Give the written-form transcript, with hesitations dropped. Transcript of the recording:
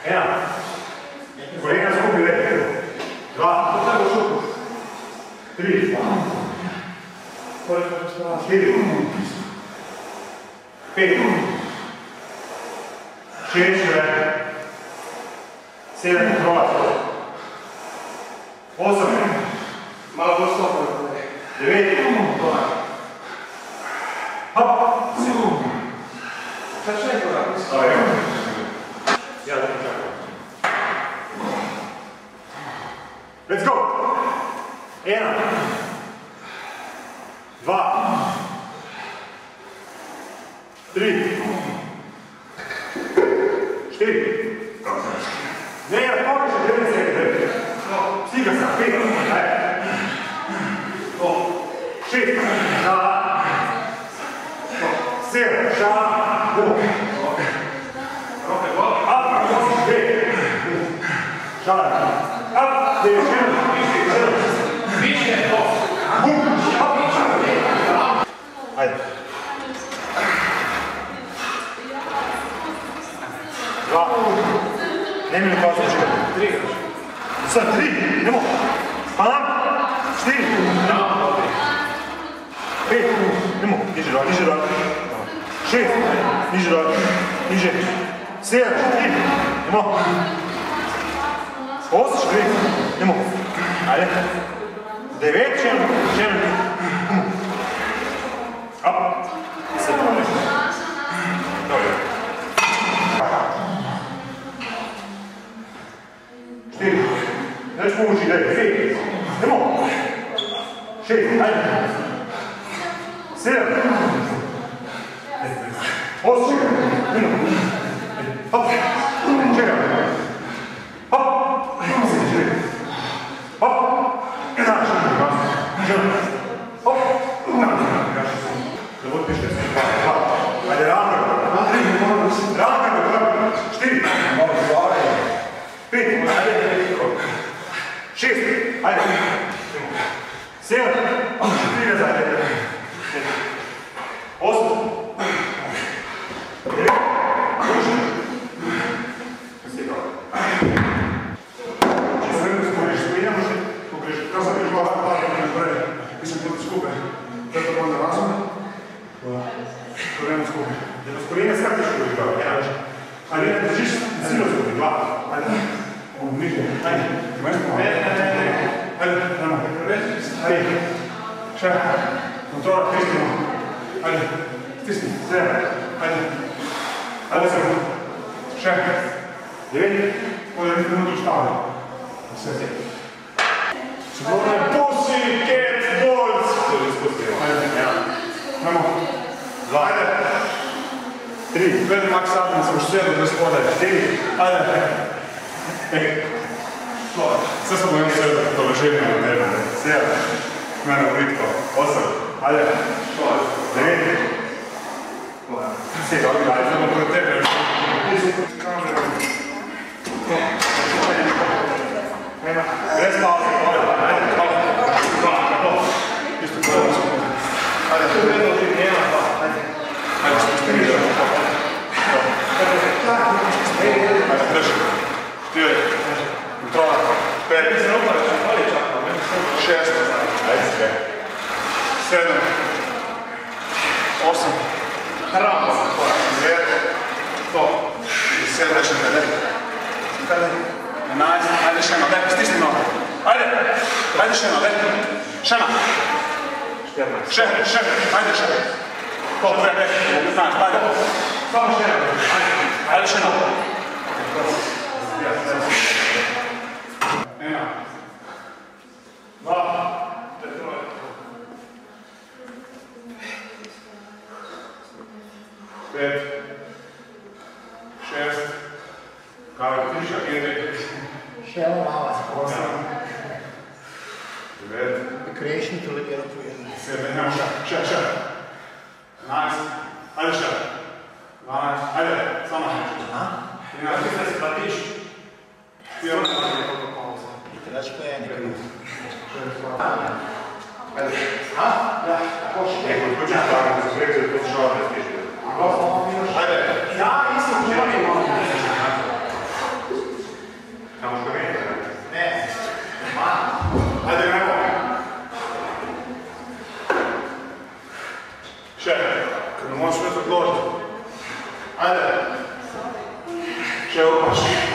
Ena. Kolena skupi, le. 2. 3. 4. 5. 6. 7. Kontrola. 8. Malo bolj stopno. 9. Hop. Sad še neko da. Ja da čakam. Let's go! 1. 2. 3. 4. Ne, ja, pomoći 9 sekundi. Stiga sam, 5. Ajde. 6. Šala. 7. Šala. Up. 5. Šala. Up. 9. Više. Ajde. 2. Nemoj mi pauzu čekati. 3. Sad 3. Nemo. Pam. 4. 5. Nemo. Niže rad, niže rad. 6. Niže rad. Niže. 7. 3. Nemo. 8. 4. Nemo. Ajde. 9. Šelim. Up. 7. Dobro. 4. Znaš pomoći, daj. 5. Nemo. 6. Ajde. 7. 8. Nemo. Hop. Čekaj. Hop. Hop. Znaš. Hop. Da bude pište se. Ajde, ravno. Ravno. 4. 5. Ajde. 6. Ajde. 7. 4 nazad. 8. 9. Korenja skaktiš koji je kao, jedan. Ali ne držiš silo skupi, 2. Ajde. Ovo niže. Ajde. Ajde, namo. Ajde. 6. Kontrola, stisnimo. Ajde. Stisni. 7. Ajde. 8. 6. 9. Ovdje vidite unutra štavlja. 7. Čudovne Pussycat Dolls! To je ispustimo. Ajde. Namo. 2. Ajde. 3. Vedi Max Adams u štedu bez podaj. 4. Ajde. 5. Sve sam bojim sve to leženje na tebe. 7. Mene u ritko. 8. Ajde. 9. 7. Ajde, znamo kod tebe. Kamera. Bez pauze. Ajde. Isto kao. Ajde. Tu jedno ti nema. Ajde. Ajde, što ste vidjeli. Ajde, drži. Ti je. Kontrola. 5. 6. Ajde sve. 7. 8. Rambo. 9. To. 7. Reći ne, ne. Kada? 11. Ajde, Šema, daj, stisni nogu. Ajde. Ajde, Šema, daj. Šema. 14. Šema, ajde, Šema. To, 15, ajde. Samo Šema. Ajde, Šema. Ena. 2. 5. 6. Kao tiša, 4. Shell Malas, 8. 9. the creation to live out to 7. Nemo, še. 11. Ajde, še. 12. Ajde, samo še. 13. Platiš. 14. Telačka je nekaj. Ajde. Ha? Ja. Neko, počeš tako, da se preko, da se šala ne spiš. Ajde. Ja, isto, Ще опаш.